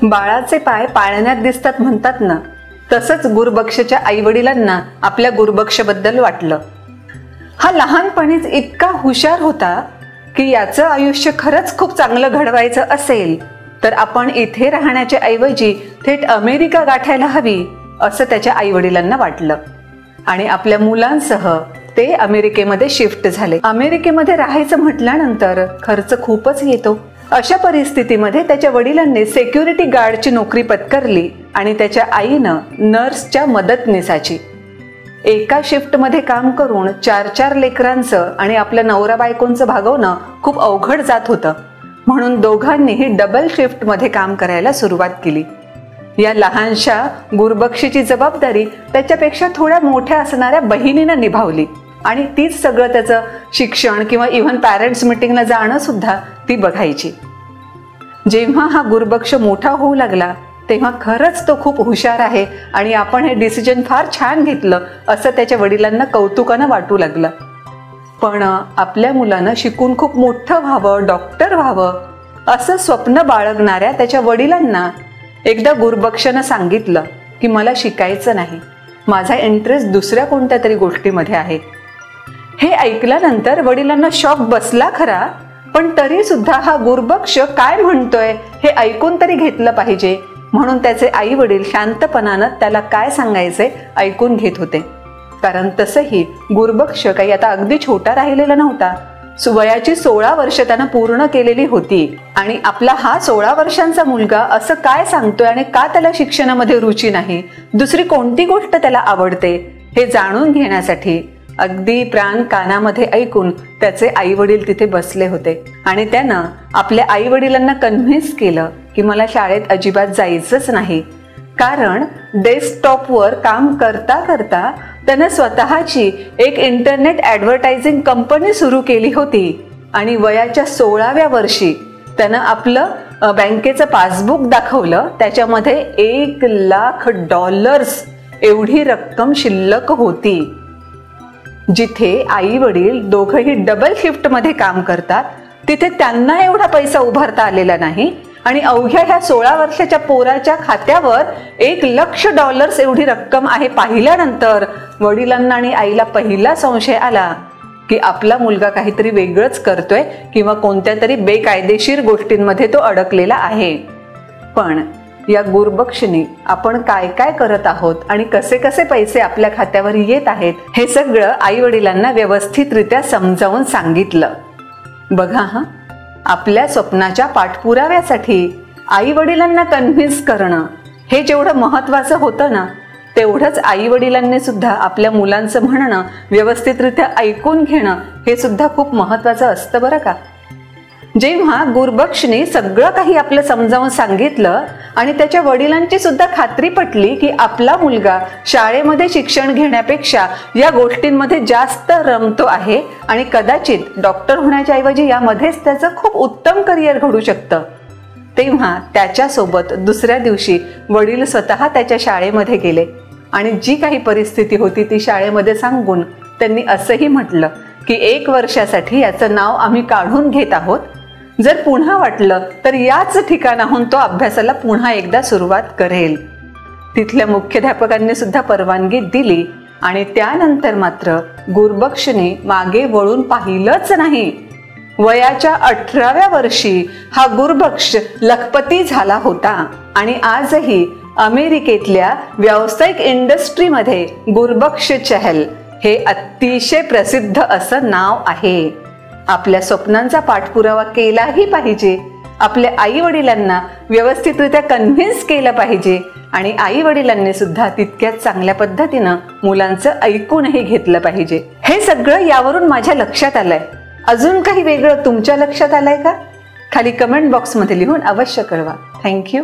बाळाचे पाय पाळण्यात दिसतात म्हणतात ना, तसंच गुरुबक्षच्या आई वडिलांना आपल्या गुरुबक्षबद्दल वाटलं. हा लहानपणीच इतका हुशार होता की याचं आयुष्य खरंच खूप चांगलं घडवायचं असेल तर आपण इथे राहण्याच्या ऐवजी थेट अमेरिका गाठायला हवी असं त्याच्या आई वडिलांना वाटलं. आणि आपल्या मुलांसह ते अमेरिकेमध्ये शिफ्ट झाले. अमेरिकेमध्ये राहायचं म्हटल्यानंतर खर्च खूपच येतो. अशा परिस्थितीमध्ये त्याच्या वडिलांनी सिक्युरिटी गार्डची नोकरी पत्करली आणि त्याच्या आईनं नर्सच्या मदतनीसाची. एका शिफ्टमध्ये काम करून 4-4 लेकरांचं आणि आपल्या नवरा बायकोंचं भागवणं खूप अवघड जात होतं. म्हणून दोघांनीही डबल शिफ्टमध्ये काम करायला सुरुवात केली. या लहानशा गुरुबक्षीची जबाबदारी त्याच्यापेक्षा थोड्या मोठ्या असणाऱ्या बहिणीनं निभावली आणि तीच सगळं त्याचं शिक्षण किंवा इव्हन पॅरेंट्स मीटिंगला जाणं सुद्धा ती बघायची. जेव्हा हा गुरुबक्ष मोठा होऊ लागला तेव्हा खरंच तो खूप हुशार आहे आणि आपण हे डिसिजन फार छान घेतलं असं त्याच्या वडिलांना कौतुकानं वाटू लागलं. पण आपल्या मुलानं शिकून खूप मोठं व्हावं, डॉक्टर व्हावं असं स्वप्न बाळगणाऱ्या त्याच्या वडिलांना एकदा गुरुबक्षानं सांगितलं की मला शिकायचं नाही, माझा इंटरेस्ट दुसऱ्या कोणत्या तरी गोष्टीमध्ये आहे. हे ऐकल्यानंतर वडिलांना शॉक बसला खरा, पण तरी सुद्धा हा गुरुबक्ष काय म्हणतोय हे ऐकून तरी घेतलं पाहिजे म्हणून त्याचे आई वडील शांतपणानं त्याला काय सांगायचे ऐकून घेत होते. कारण तसंही गुरुबक्ष काही आता अगदी छोटा राहिलेला नव्हता. वयाची 16 वर्ष त्यानं पूर्ण केलेली होती आणि आपला हा 16 वर्षांचा मुलगा असं काय सांगतोय आणि का त्याला शिक्षणामध्ये रुची नाही, दुसरी कोणती गोष्ट त्याला आवडते हे जाणून घेण्यासाठी अगदी प्राण कानामध्ये ऐकून त्याचे आई वडील तिथे बसले होते. आणि त्यानं आपल्या आई वडिलांना कन्व्हिन्स केलं की मला शाळेत अजिबात जायचंच नाही. कारण डेस्कटॉपवर काम करता करता त्यानं स्वतःची एक इंटरनेट ॲडव्हर्टायझिंग कंपनी सुरू केली होती आणि वयाच्या 16व्या वर्षी त्यानं आपलं बँकेचं पासबुक दाखवलं. त्याच्यामध्ये $1,00,000 एवढी रक्कम शिल्लक होती. जिथे आई वडील दोघंही डबल शिफ्टमध्ये काम करतात तिथे त्यांना एवढा पैसा उभारता आलेला नाही आणि अवघ्या ह्या 16 वर्षाच्या पोराच्या खात्यावर $1,00,000 एवढी रक्कम आहे पाहिल्यानंतर वडिलांना आणि आईला पहिला संशय आला की आपला मुलगा काहीतरी वेगळंच करतोय किंवा कोणत्या तरी बेकायदेशीर गोष्टींमध्ये तो अडकलेला आहे. पण या गुरुबक्षने आपण काय काय करत आहोत आणि कसे कसे पैसे आपल्या खात्यावर येत आहेत हे सगळं आई वडिलांना व्यवस्थितरित्या समजावून सांगितलं. बघा हा, आपल्या स्वप्नाच्या पाठपुराव्यासाठी आई वडिलांना कन्व्हिन्स करणं हे जेवढं महत्वाचं होतं ना, तेवढंच आई वडिलांनी सुद्धा आपल्या मुलांचं म्हणणं व्यवस्थितरित्या ऐकून घेणं हे सुद्धा खूप महत्वाचं असतं बरं का. जेव्हा गुरुबक्षने सगळं काही आपलं समजावून सांगितलं आणि त्याच्या वडिलांची सुद्धा खात्री पटली की आपला मुलगा शाळेमध्ये शिक्षण घेण्यापेक्षा या गोष्टींमध्ये जास्त रमतो आहे आणि कदाचित डॉक्टर होण्याच्या ऐवजी यामध्येच त्याचं खूप उत्तम करिअर घडू शकतं, तेव्हा त्याच्यासोबत दुसऱ्या दिवशी वडील स्वतः त्याच्या शाळेमध्ये गेले आणि जी काही परिस्थिती होती ती शाळेमध्ये सांगून त्यांनी असंही म्हटलं की 1 वर्षासाठी याचं नाव आम्ही काढून घेत आहोत. जर पुन्हा वाटलं तर याच ठिकाणाहून तो अभ्यासाला पुन्हा एकदा सुरुवात करेल. तिथल्या मुख्याध्यापकांनी सुद्धा परवानगी दिली आणि त्यानंतर मात्र गुरुबक्षने मागे वळून पाहिलंच नाही. वयाच्या 18व्या वर्षी हा गुरुबक्ष लखपती झाला होता आणि आजही अमेरिकेतल्या व्यावसायिक इंडस्ट्रीमध्ये गुरुबक्ष चहल हे अतिशय प्रसिद्ध असं नाव आहे. आपल्या स्वप्नांचा पाठपुरावा केलाही पाहिजे, आपल्या आई वडिलांना व्यवस्थितरित्या कन्व्हिन्स केलं पाहिजे आणि आई वडिलांनी सुद्धा तितक्याच चांगल्या पद्धतीनं मुलांचं ऐकूनही घेतलं पाहिजे. हे सगळं यावरून माझ्या लक्षात आलंय. अजून काही वेगळं तुमच्या लक्षात आलंय का? खाली कमेंट बॉक्समध्ये लिहून अवश्य कळवा. थँक्यू.